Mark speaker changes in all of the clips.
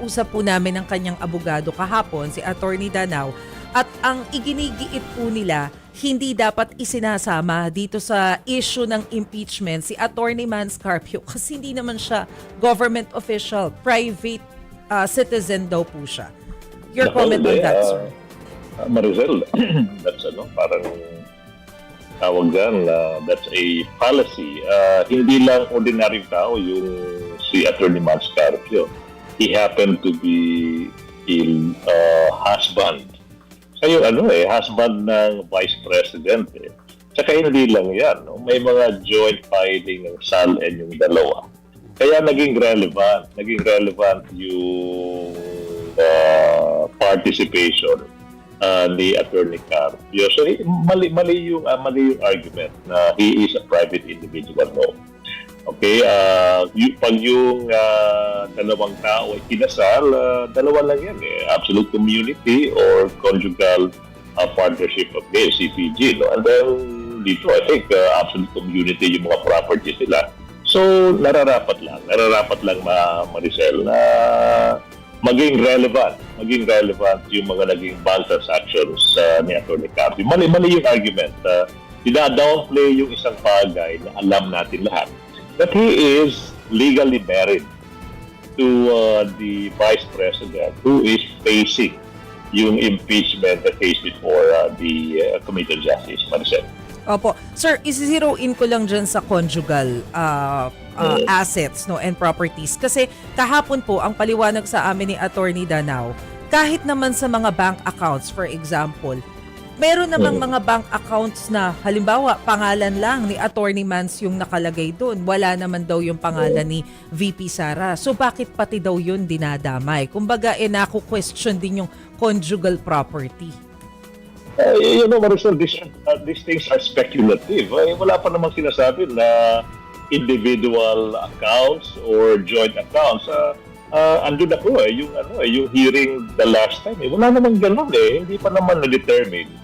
Speaker 1: nakausap po namin ang kanyang abogado kahapon, si Attorney Danao, at ang iginigiit po nila, hindi dapat isinasama dito sa issue ng impeachment si Attorney Mans Carpio kasi hindi naman siya government official, private citizen daw po siya. Your comment on that, sir?
Speaker 2: Maricel, that's parang tawag dyan, that's a policy. Hindi lang ordinary tao yung si Attorney Mans Carpio. He happened to be husband. Kayo husband ng Vice President. Tsaka hindi lang yan. No? May mga joint filing ng SALN yung dalawa. Kaya naging relevant. Yung participation ni Attorney Carpio. So mali yung argument na he is a private individual. No. Okay, pag yung dalawang tao ay kinasal, dalawa lang yan absolute community or conjugal partnership of CPG. No? And then dito, I think absolute community yung mga properties nila. So nararapat lang Maricel, na maging relevant yung mga naging bank transactions ni Attorney Carpio. Mali yung argument. Dina-downplay yung isang bagay na alam natin lahat. That he is legally married to the Vice President who is facing yung impeachment case before the Committee on Justice. Maricel.
Speaker 1: Opo. Sir, isi-zero in ko lang dyan sa conjugal assets and properties. Kasi kahapon po, ang paliwanag sa amin ni Attorney Danao, kahit naman sa mga bank accounts, for example, meron namang mga bank accounts na halimbawa pangalan lang ni Attorney Mans yung nakalagay doon. Wala naman daw yung pangalan ni VP Sara. So bakit pati daw yun dinadamay? Kumbaga, naku-question din yung conjugal property.
Speaker 2: Maricel, these things are speculative. Wala pa namang sinasabi na individual accounts or joint accounts. Andun ako yung hearing the last time. Wala namang ganun Hindi pa naman na-determine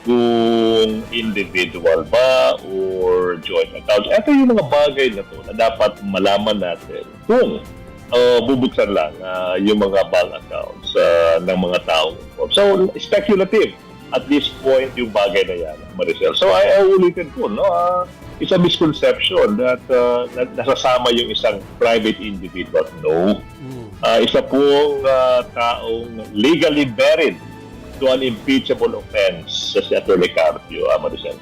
Speaker 2: kung individual ba or joint accounts. Ito yung mga bagay na to na dapat malaman natin kung bubuksan lang yung mga bank accounts ng mga tao. So, speculative at this point yung bagay na yan, Maricel. So, I ulitin ko, it's a misconception that nasasama yung isang private individual. No. Isa pong taong legally married to an impeachable offense sa si Attorney Carpio, Maricel.